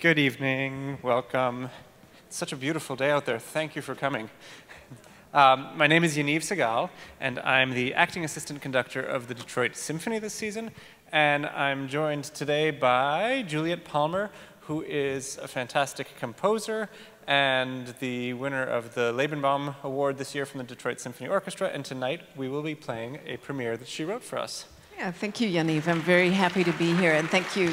Good evening, welcome. It's such a beautiful day out there. Thank you for coming. My name is Yaniv Segal, and I'm the acting assistant conductor of the Detroit Symphony this season. And I'm joined today by Juliet Palmer, who is a fantastic composer and the winner of the Leibenbaum Award this year from the Detroit Symphony Orchestra. And tonight we will be playing a premiere that she wrote for us. Yeah, thank you, Yaniv. I'm very happy to be here, and thank you,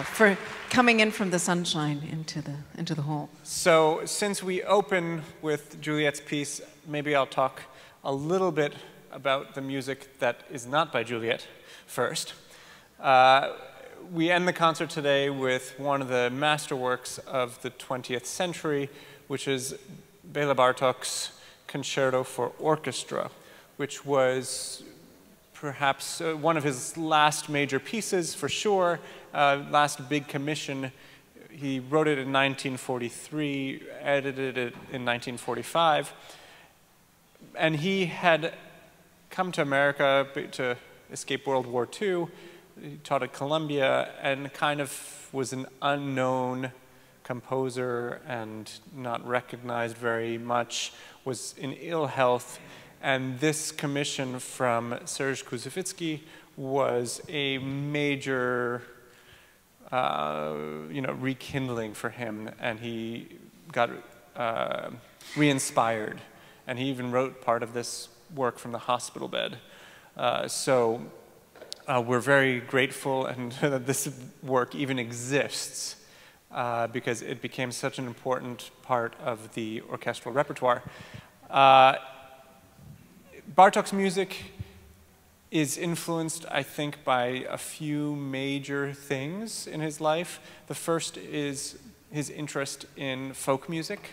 for coming in from the sunshine into the hall. So, since we open with Juliet's piece, maybe I'll talk a little bit about the music that is not by Juliet first. We end the concert today with one of the masterworks of the 20th century, which is Bela Bartok's Concerto for Orchestra, which was perhaps one of his last major pieces, for sure, last big commission. He wrote it in 1943, edited it in 1945, and he had come to America to escape World War II. He taught at Columbia and kind of was an unknown composer and not recognized very much, was in ill health. And this commission from Serge Koussevitzky was a major, rekindling for him, and he got re-inspired. And he even wrote part of this work from the hospital bed. So we're very grateful and that this work even exists because it became such an important part of the orchestral repertoire. Bartok's music is influenced, I think, by a few major things in his life. The first is his interest in folk music.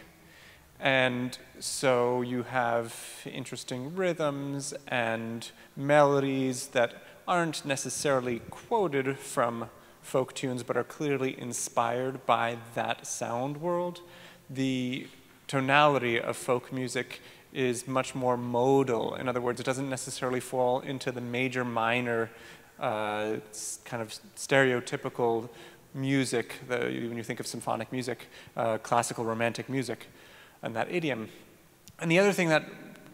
And so you have interesting rhythms and melodies that aren't necessarily quoted from folk tunes, but are clearly inspired by that sound world. The tonality of folk music is much more modal. In other words, it doesn't necessarily fall into the major minor kind of stereotypical music, when you think of symphonic music, classical romantic music, and that idiom. And the other thing that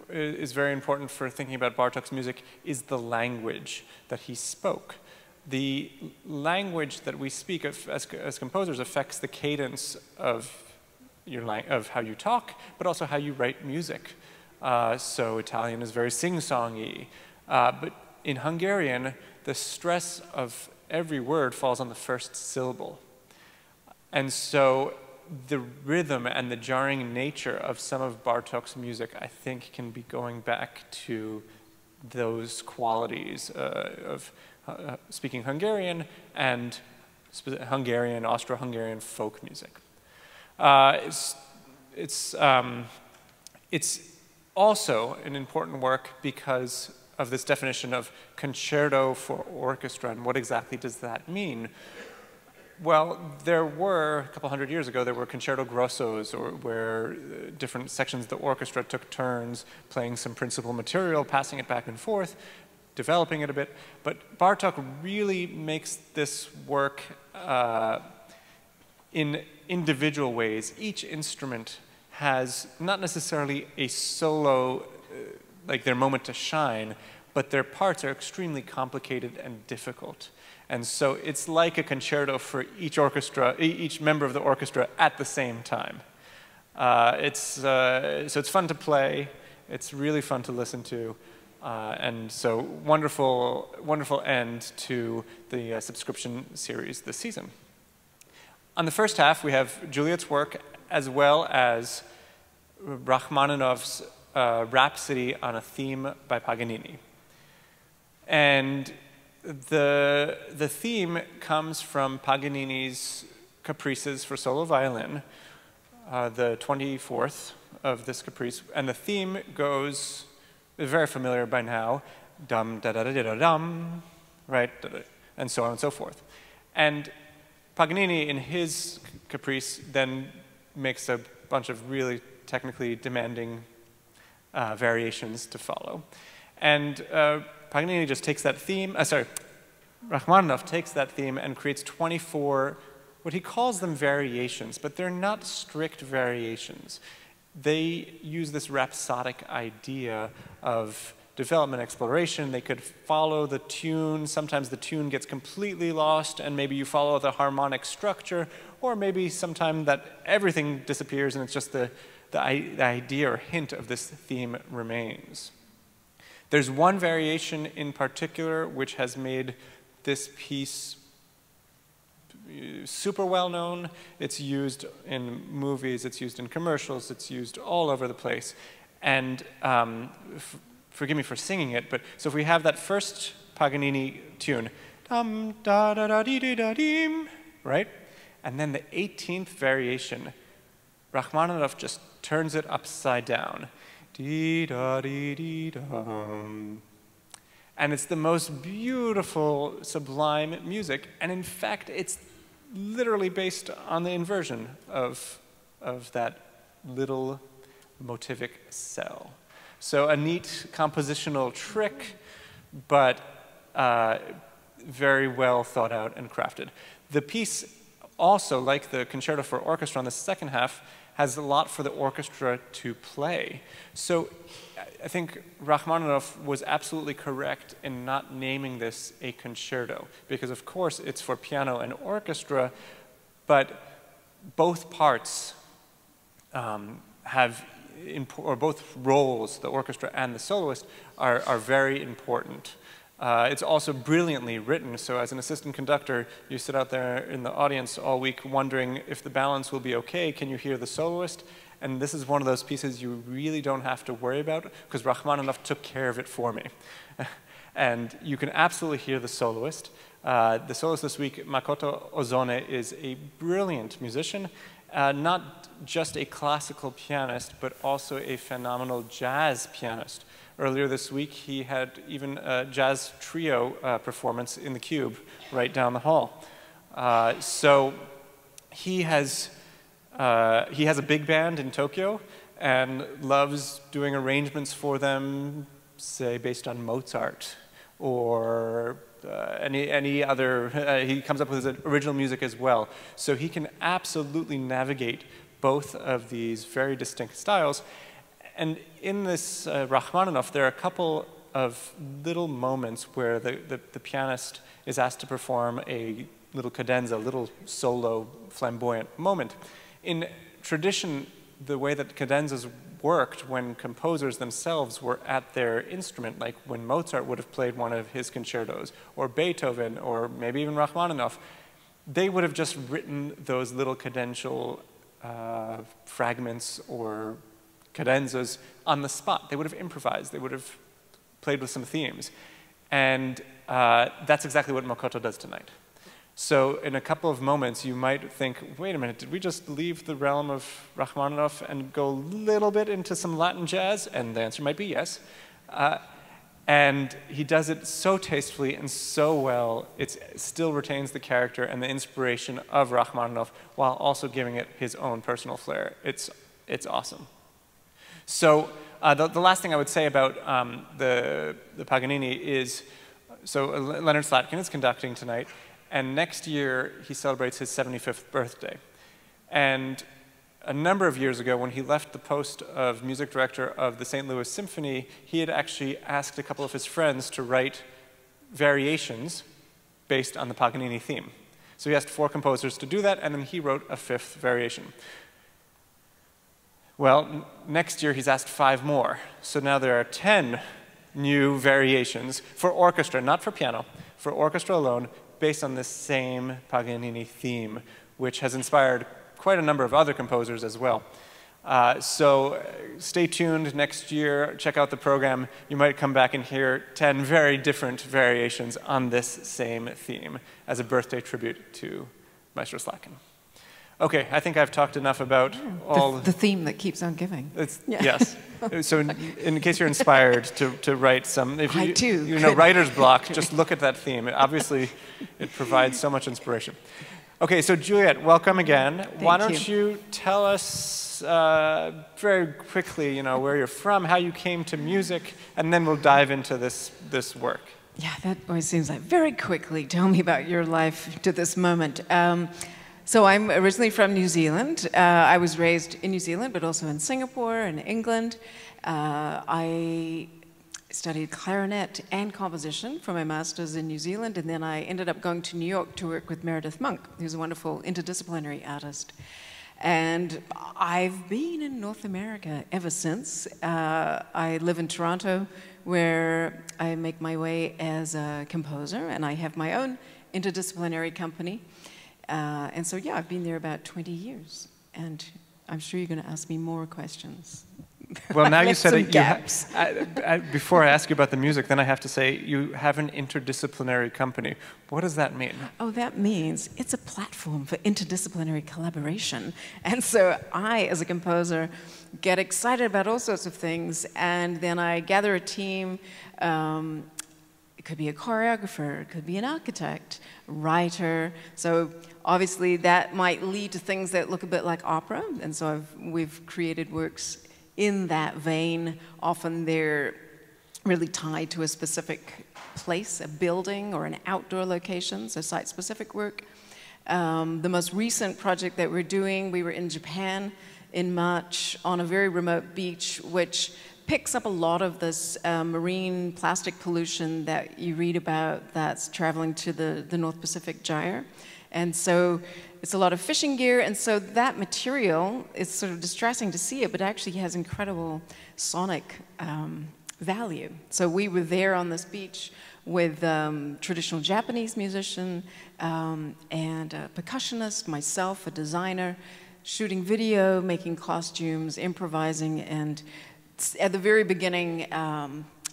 is very important for thinking about Bartok's music is the language that he spoke. The language that we speak of as composers affects the cadence of how you talk, but also how you write music. So Italian is very sing-songy, but in Hungarian, the stress of every word falls on the first syllable. And so the rhythm and the jarring nature of some of Bartok's music, I think, can be going back to those qualities of speaking Hungarian and Hungarian, Austro-Hungarian folk music. It's also an important work because of this definition of concerto for orchestra, and what exactly does that mean? Well, there were, a couple hundred years ago, there were concerto grossos, where different sections of the orchestra took turns playing some principal material, passing it back and forth, developing it a bit. But Bartok really makes this work in individual ways. Each instrument has not necessarily a solo, like their moment to shine, but their parts are extremely complicated and difficult. And so it's like a concerto for each orchestra, each member of the orchestra at the same time. So it's fun to play, it's really fun to listen to, and so wonderful end to the subscription series this season. On the first half, we have Juliet's work as well as Rachmaninoff's Rhapsody on a Theme by Paganini. And the theme comes from Paganini's Caprices for solo violin, the 24th of this caprice. And the theme goes, very familiar by now, dum da da da da da dum, right, and so on and so forth. And Paganini, in his caprice, then makes a bunch of really technically demanding variations to follow. And Paganini just takes that theme, Rachmaninoff takes that theme and creates 24 what he calls them variations, but they're not strict variations. They use this rhapsodic idea of development exploration. They could follow the tune. Sometimes the tune gets completely lost, and maybe you follow the harmonic structure, or maybe sometime that everything disappears and it's just the idea or hint of this theme remains. There's one variation in particular which has made this piece super well known. It's used in movies, it's used in commercials, it's used all over the place. And forgive me for singing it, but so if we have that first Paganini tune, dum da da da dee dee da deem, right? And then the 18th variation, Rachmaninoff just turns it upside down. Dee da dee dee dum. And it's the most beautiful, sublime music. And in fact, it's literally based on the inversion of that little motivic cell. So a neat compositional trick, but very well thought out and crafted. The piece also, like the concerto for orchestra on the second half, has a lot for the orchestra to play. So I think Rachmaninoff was absolutely correct in not naming this a concerto, because of course it's for piano and orchestra, but both parts or both roles, the orchestra and the soloist, are very important. It's also brilliantly written, so as an assistant conductor, you sit out there in the audience all week wondering if the balance will be okay, can you hear the soloist? And this is one of those pieces you really don't have to worry about, because Rachmaninoff took care of it for me. And you can absolutely hear the soloist. The soloist this week, Makoto Ozone, is a brilliant musician, not just a classical pianist, but also a phenomenal jazz pianist. Earlier this week, he had even a jazz trio performance in the Cube right down the hall. So he has a big band in Tokyo and loves doing arrangements for them, say, based on Mozart or any other. He comes up with his original music as well. So he can absolutely navigate both of these very distinct styles. And in this Rachmaninoff, there are a couple of little moments where the pianist is asked to perform a little cadenza, a little solo flamboyant moment. In tradition, the way that cadenzas worked when composers themselves were at their instrument, like when Mozart would have played one of his concertos, or Beethoven, or maybe even Rachmaninoff, they would have just written those little cadential fragments or cadenzas on the spot. They would have improvised. They would have played with some themes. And that's exactly what Makoto does tonight. So in a couple of moments, you might think, wait a minute, did we just leave the realm of Rachmaninoff and go a little bit into some Latin jazz? And the answer might be yes. And he does it so tastefully and so well, it still retains the character and the inspiration of Rachmaninoff while also giving it his own personal flair. It's awesome. So the last thing I would say about the Paganini is, so Leonard Slatkin is conducting tonight, and next year he celebrates his 75th birthday. And a number of years ago, when he left the post of music director of the St. Louis Symphony, he had actually asked a couple of his friends to write variations based on the Paganini theme. So he asked 4 composers to do that, and then he wrote a 5th variation. Well, next year he's asked 5 more. So now there are 10 new variations for orchestra, not for piano, for orchestra alone, based on this same Paganini theme, which has inspired quite a number of other composers as well. So stay tuned next year, check out the program. You might come back and hear 10 very different variations on this same theme as a birthday tribute to Maestro Slatkin. Okay, I think I've talked enough about all the theme that keeps on giving. Yeah. Yes. So in case you're inspired to write some, if I too. You know writer's block, just look at that theme. Obviously, it provides so much inspiration. Okay, so Juliet, welcome again. Why don't you tell us very quickly, where you're from, how you came to music, and then we'll dive into this work. Yeah, that always seems like very quickly. Tell me about your life to this moment. So I'm originally from New Zealand. I was raised in New Zealand, but also in Singapore and England. I studied clarinet and composition for my master's in New Zealand, and then I ended up going to New York to work with Meredith Monk, who's a wonderful interdisciplinary artist. And I've been in North America ever since. I live in Toronto, where I make my way as a composer, and I have my own interdisciplinary company. And so, yeah, I've been there about 20 years, and I'm sure you're going to ask me more questions. Well, now you said it. Gaps. Before I ask you about the music, then I have to say you have an interdisciplinary company. What does that mean? Oh, that means it's a platform for interdisciplinary collaboration. And so I, as a composer, get excited about all sorts of things, and then I gather a team. It could be a choreographer, it could be an architect, writer. So obviously that might lead to things that look a bit like opera, and so we've created works in that vein. Often they're really tied to a specific place, a building or an outdoor location, so site-specific work. The most recent project that we're doing, we were in Japan in March on a very remote beach, which picks up a lot of this marine plastic pollution that you read about that's traveling to the North Pacific Gyre. And so it's a lot of fishing gear, and so that material is sort of distressing to see it, but actually has incredible sonic value. So we were there on this beach with traditional Japanese musician and a percussionist, myself, a designer, shooting video, making costumes, improvising, and at the very beginning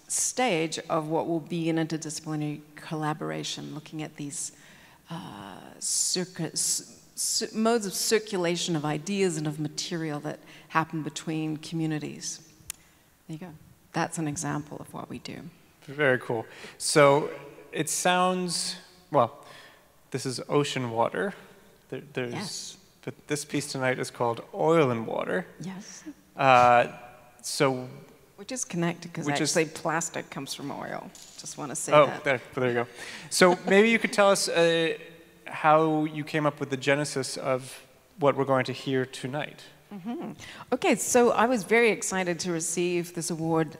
stage of what will be an interdisciplinary collaboration, looking at these modes of circulation of ideas and of material that happen between communities. There you go. That's an example of what we do. Very cool. So it sounds, well, this is ocean water. Yes. But this piece tonight is called Oil and Water. Yes. Which is connected, because actually plastic comes from oil. Just want to say that. Oh, there you go. So maybe you could tell us how you came up with the genesis of what we're going to hear tonight. Mm-hmm. Okay, so I was very excited to receive this award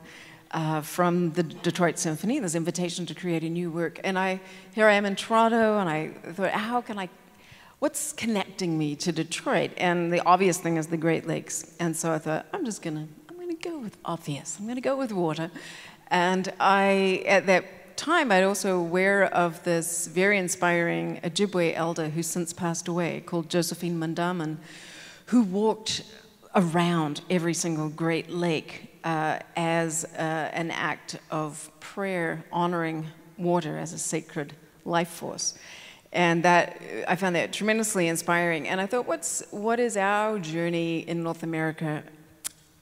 from the Detroit Symphony, this invitation to create a new work. And here I am in Toronto, and I thought, what's connecting me to Detroit? And the obvious thing is the Great Lakes. And so I thought, I'm going to go with obvious. I'm going to go with water. And at that time, I'd also aware of this very inspiring Ojibwe elder who's since passed away, called Josephine Mandaman, who walked around every single Great Lake as an act of prayer, honoring water as a sacred life force. And I found that tremendously inspiring. And I thought, what is our journey in North America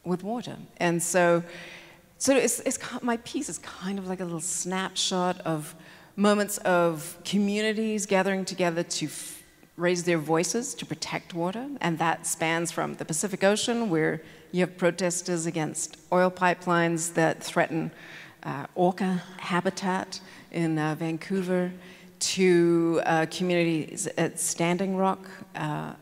with water? And so my piece is kind of like a little snapshot of moments of communities gathering together to raise their voices to protect water. And that spans from the Pacific Ocean, where you have protesters against oil pipelines that threaten orca habitat in Vancouver, to communities at Standing Rock,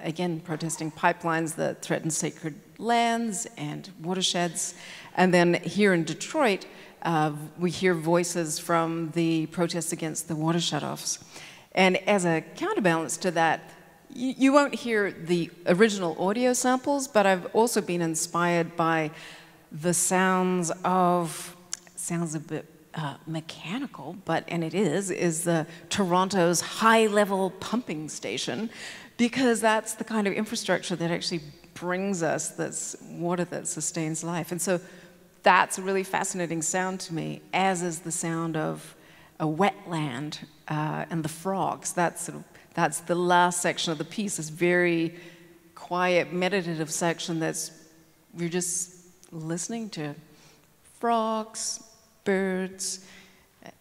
again, protesting pipelines that threaten sacred lands and watersheds. And then here in Detroit, we hear voices from the protests against the water shutoffs. And as a counterbalance to that, you won't hear the original audio samples, but I've also been inspired by the sounds a bit mechanical, and it is the Toronto's high-level pumping station, because that's the kind of infrastructure that actually brings us this water that sustains life. And so that's a really fascinating sound to me, as is the sound of a wetland and the frogs. That's the last section of the piece, this very quiet, meditative section we're just listening to frogs, birds,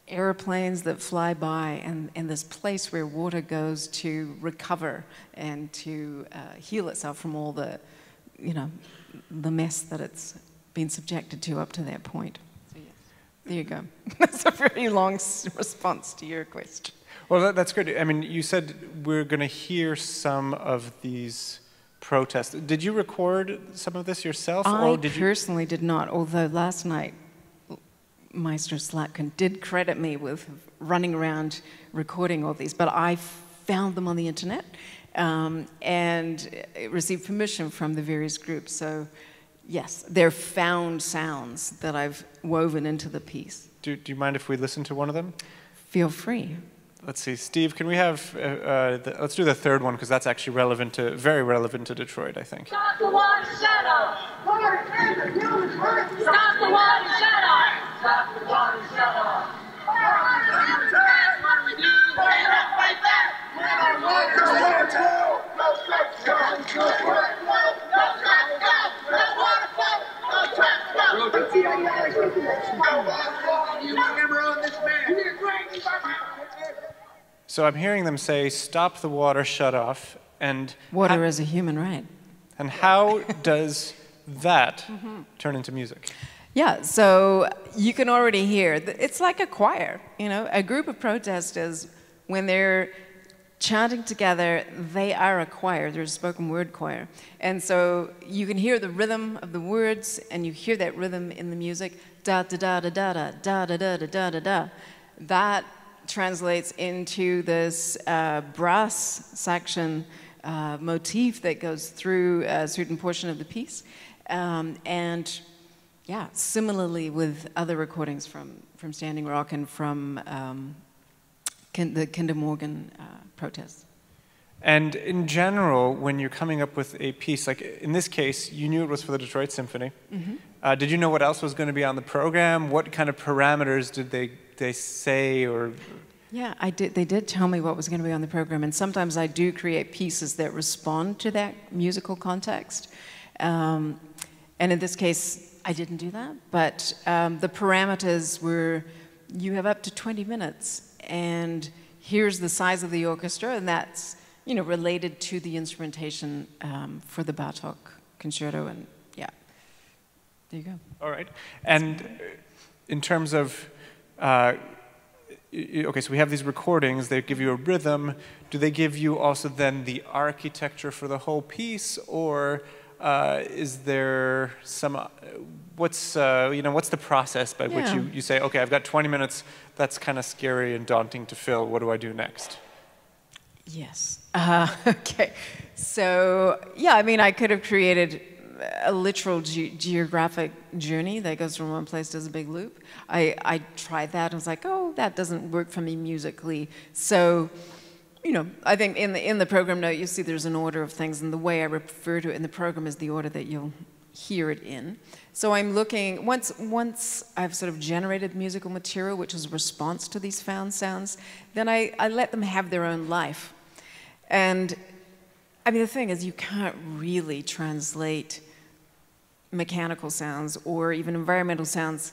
airplanes that fly by, and this place where water goes to recover and to heal itself from all the mess that it's been subjected to up to that point. So yes, there you go. That's a very long response to your question. Well, that's good. I mean, you said we're going to hear some of these protests. Did you record some of this yourself? I personally did not, although last night Maestro Slatkin did credit me with running around recording all these, but I found them on the internet and received permission from the various groups. So yes, they're found sounds that I've woven into the piece. Do you mind if we listen to one of them? Feel free. Let's see, Steve, can we have, let's do the third one, because that's actually very relevant to Detroit, I think. Stop the water, shut up! Stop the water, shut up! Stop the water, shut up! What do we do? Fight up, fight back! So I'm hearing them say, stop the water, shut off, and... Water is a human right. And how does that turn into music? Yeah, so you can already hear, it's like a choir, you know, a group of protesters, when they're chanting together, they are a choir, they're a spoken word choir. And so you can hear the rhythm of the words, and you hear that rhythm in the music, da-da-da-da-da-da, da-da-da-da-da-da-da. That translates into this brass section motif that goes through a certain portion of the piece. And yeah, similarly with other recordings from Standing Rock and from the Kinder Morgan protests. And in general, when you're coming up with a piece, like in this case, you knew it was for the Detroit Symphony. Did you know what else was going to be on the program? What kind of parameters did they say, or? Yeah, I did. They did tell me what was going to be on the program, and sometimes I do create pieces that respond to that musical context. And in this case, I didn't do that, but the parameters were, you have up to 20 minutes, and here's the size of the orchestra, and that's, you know, related to the instrumentation for the Bartók concerto, and yeah, there you go. All right, and in terms of, okay, so we have these recordings, they give you a rhythm. Do they give you also then the architecture for the whole piece, or is there some, what's the process by which you say, okay, I've got 20 minutes, that's kind of scary and daunting to fill, what do I do next? Yes. Okay. So, yeah, I mean, I could have created a literal geographic journey that goes from one place to a big loop. I tried that and was like, oh, that doesn't work for me musically. So, you know, I think in the program note, you see there's an order of things, and the way I refer to it in the program is the order that you'll hear it in. So I'm looking, once I've sort of generated musical material, which is a response to these found sounds, then I let them have their own life. And I mean, the thing is, you can't really translate mechanical sounds or even environmental sounds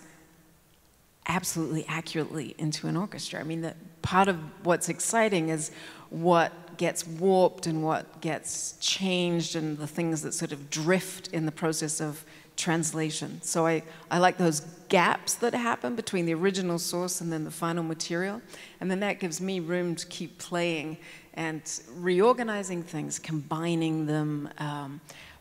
absolutely accurately into an orchestra. I mean, part of what's exciting is what gets warped and what gets changed and the things that sort of drift in the process of translation. So I like those gaps that happen between the original source and then the final material. And then that gives me room to keep playing and reorganizing things, combining them,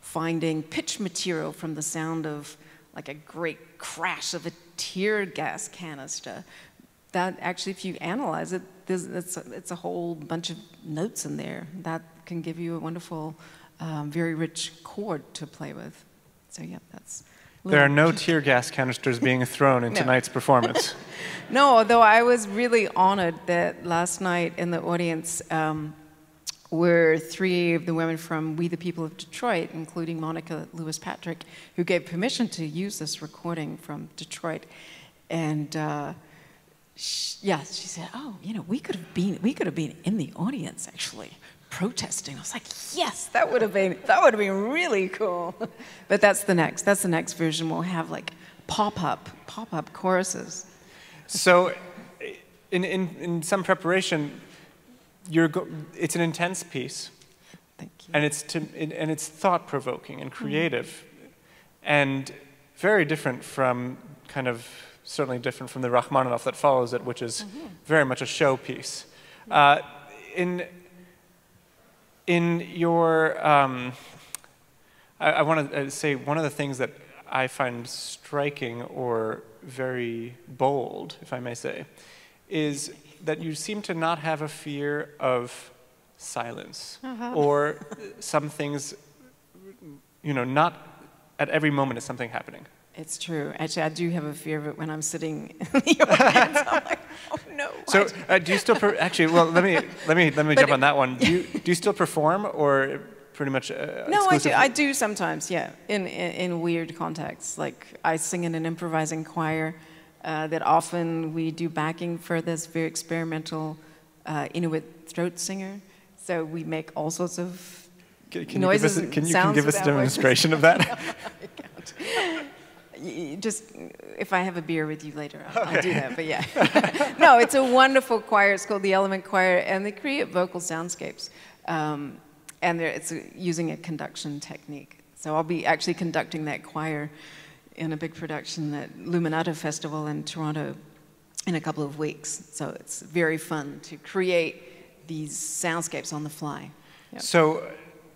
finding pitch material from the sound of like a great crash of a tear gas canister. That actually, if you analyze it, it's a whole bunch of notes in there. That can give you a wonderful, very rich chord to play with. So yeah, that's... There are no tear gas canisters being thrown in tonight's performance. No, although I was really honored that last night in the audience were 3 of the women from We the People of Detroit, including Monica Lewis-Patrick, who gave permission to use this recording from Detroit. And she said, "Oh, you know, we could have been in the audience actually protesting." I was like, "Yes, that would have been really cool." But that's the next version. We'll have like pop-up choruses. So, in some preparation, it's an intense piece. Thank you. And it's thought-provoking and creative, and very different from certainly different from the Rachmaninoff that follows it, which is very much a showpiece. In your, I want to say one of the things that I find striking or very bold, if I may say, is that you seem to not have a fear of silence or some things, not at every moment is something happening. It's true. Actually, I do have a fear of it when I'm sitting in the audience. I'm like, oh no. So, do you still actually? Well, let me jump on that one. Do you still perform, or pretty much? No, I do. I do sometimes. Yeah, in weird contexts. Like I sing in an improvising choir. That often we do backing for this very experimental Inuit throat singer. So we make all sorts of noises. Can you give us a demonstration of that? I can't. Just if I have a beer with you later, I'll do that. But yeah, no, it's a wonderful choir. It's called the Element Choir, and they create vocal soundscapes, and it's using a conduction technique. So I'll be actually conducting that choir in a big production at Luminato Festival in Toronto in a couple of weeks. So it's very fun to create these soundscapes on the fly. Yep. So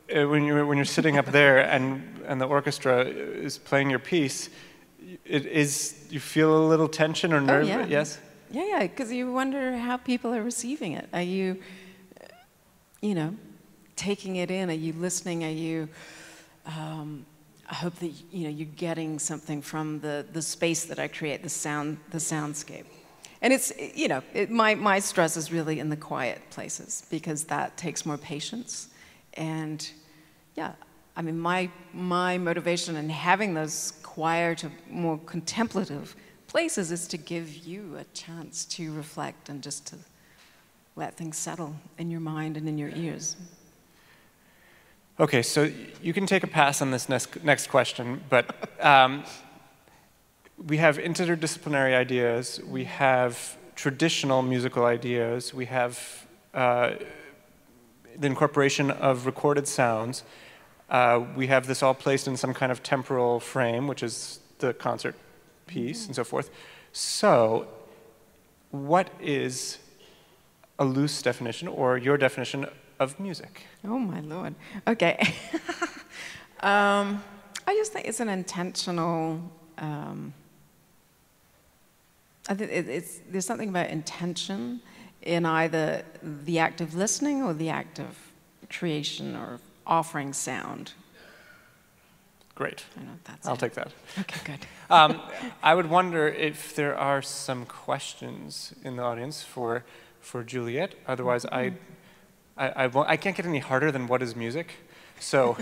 when you're sitting up there and the orchestra is playing your piece, you feel a little tension or nerve? Oh, yeah. Yes? Yeah, because you wonder how people are receiving it. Are you, taking it in? Are you listening? Are you... I hope that you're getting something from the space that I create, the soundscape, and it's my stress is really in the quiet places because that takes more patience, and yeah, I mean my motivation in having those quieter, more contemplative places is to give you a chance to reflect and just to let things settle in your mind and in your ears. Okay, so you can take a pass on this next question, but we have interdisciplinary ideas, we have traditional musical ideas, we have the incorporation of recorded sounds, we have this all placed in some kind of temporal frame, which is the concert piece and so forth. So, what is a loose definition, or your definition of music? Oh my Lord. Okay. I just think it's an intentional. I think there's something about intention in either the act of listening or the act of creation or offering sound. Great. I don't know if that's I'll take that. Okay, good. I would wonder if there are some questions in the audience for Juliet. Otherwise, I can't get any harder than what is music. So,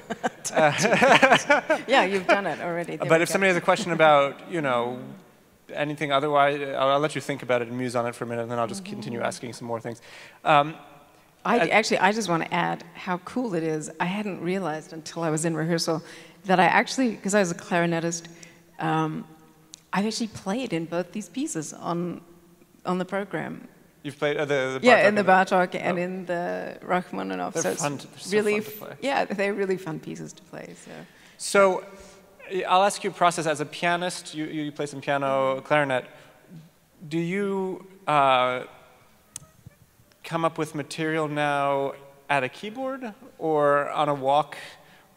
yeah, you've done it already. But if somebody has a question about, anything otherwise, I'll let you think about it and muse on it for a minute, and then I'll just continue asking some more things. I just want to add how cool it is. I hadn't realized until I was in rehearsal that I actually, because I was a clarinetist, I've actually played in both these pieces on the program. You've played the Bartók? Yeah, in the Bartók and in the Rachmaninoff. They're so really fun to play. Yeah, they're really fun pieces to play. So I'll ask you a process as a pianist. You play some piano, clarinet. Do you come up with material now at a keyboard or on a walk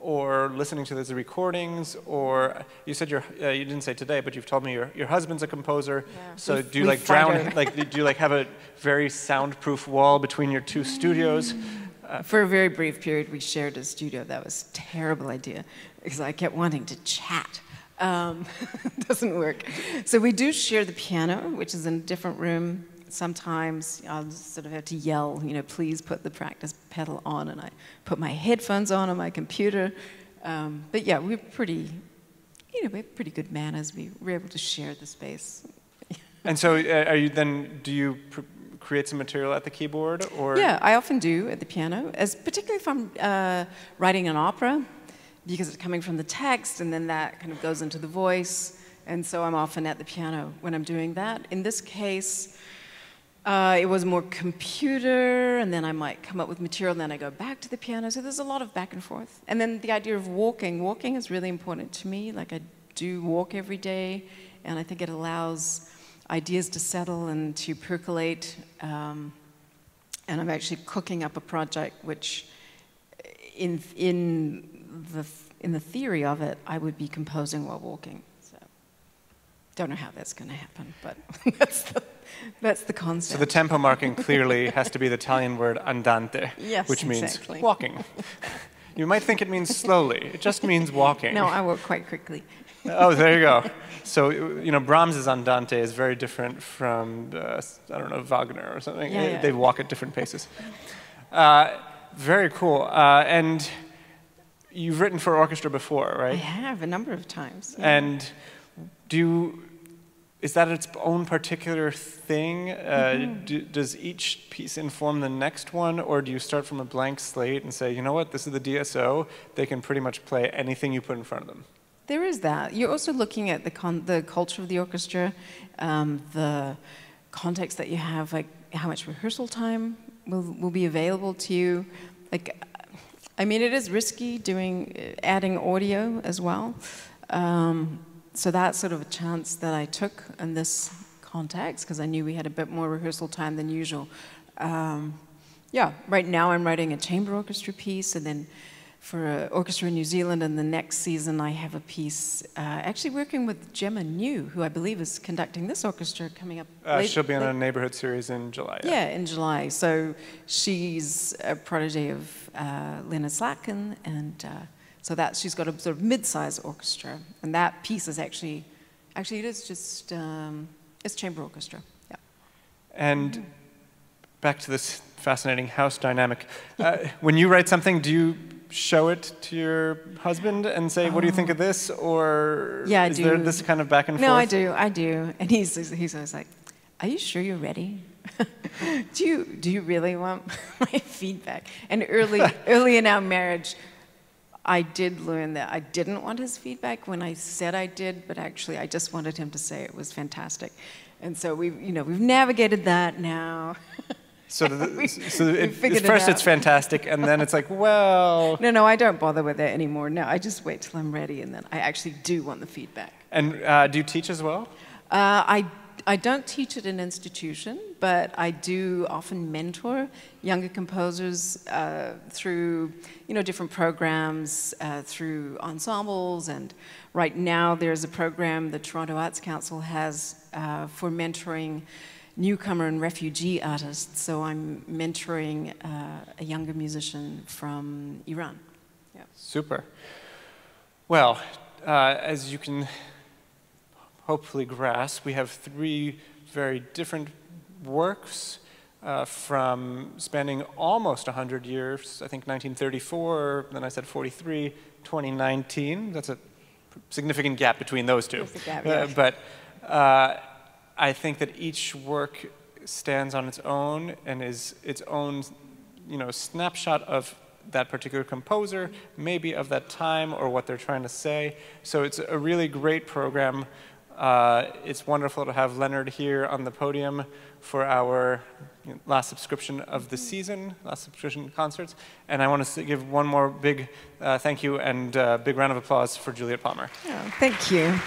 or listening to the recordings? Or you said you didn't say today, but you've told me your husband's a composer. Yeah. So do you do you have a very soundproof wall between your two studios? For a very brief period, we shared a studio. That was a terrible idea because I kept wanting to chat. It doesn't work. So we do share the piano, which is in a different room. Sometimes I'll sort of have to yell, please put the practice pedal on, and I put my headphones on my computer. But yeah, we have pretty good manners. We're able to share the space. And so, do you create some material at the keyboard, or? Yeah, I often do at the piano, particularly if I'm writing an opera, because it's coming from the text, and then that kind of goes into the voice. And so I'm often at the piano when I'm doing that. In this case, it was more computer, and then I might come up with material, and then I go back to the piano. So there's a lot of back and forth. And then the idea of walking. Walking is really important to me. Like I do walk every day, and I think it allows ideas to settle and to percolate. And And I'm actually cooking up a project which, in the theory of it, I would be composing while walking. So, don't know how that's going to happen, but that's the concept. So the tempo marking clearly has to be the Italian word andante, Yes, which means exactly. walking. You might think it means slowly. It just means walking. No, I walk quite quickly. Oh, there you go. So, you know, Brahms's andante is very different from, I don't know, Wagner or something. Yeah, yeah. They walk at different paces. Very cool. And you've written for orchestra before, right? I have a number of times. Yeah. And is that its own particular thing? Does each piece inform the next one, or do you start from a blank slate and say, you know what, this is the DSO, they can pretty much play anything you put in front of them? There is that. You're also looking at the culture of the orchestra, the context that you have, like how much rehearsal time will be available to you. Like, I mean, it is risky adding audio as well. So that's sort of a chance that I took in this context because I knew we had a bit more rehearsal time than usual. Yeah, right now I'm writing a chamber orchestra piece, and then for an orchestra in New Zealand, and the next season I have a piece actually working with Gemma New, who I believe is conducting this orchestra coming up. She'll be on a neighborhood series in July. Yeah, in July. So she's a protege of Leonard Slatkin, and so she's got a sort of mid-sized orchestra, and that piece is actually it is just it's chamber orchestra. Yeah. And back to this fascinating house dynamic. When you write something, do you show it to your husband and say, what do you think of this? Or yeah, is there this kind of back and forth? No, I do. And he's always like, are you sure you're ready? do you really want my feedback? And early in our marriage, I did learn that I didn't want his feedback when I said I did, but actually I just wanted him to say it was fantastic. And so we've navigated that now. So, at first it's fantastic, and then it's like, well... No, I don't bother with it anymore. No, I just wait till I'm ready, and then I actually do want the feedback. And do you teach as well? I don't teach at an institution, but I do often mentor younger composers through different programs, through ensembles, and right now there's a program the Toronto Arts Council has for mentoring newcomer and refugee artists. So I'm mentoring a younger musician from Iran. Yeah. Super. Well, as you can hopefully grasp, we have 3 very different works from spanning almost 100 years. I think 1934, then I said 43, 2019. That's a significant gap between those two. There's a gap, yeah. But I think that each work stands on its own and is its own, snapshot of that particular composer, maybe of that time or what they're trying to say. So it's a really great program. It's wonderful to have Leonard here on the podium for our last subscription of the season, last subscription concerts. And I want to give one more big thank you and big round of applause for Juliet Palmer. Oh, thank you.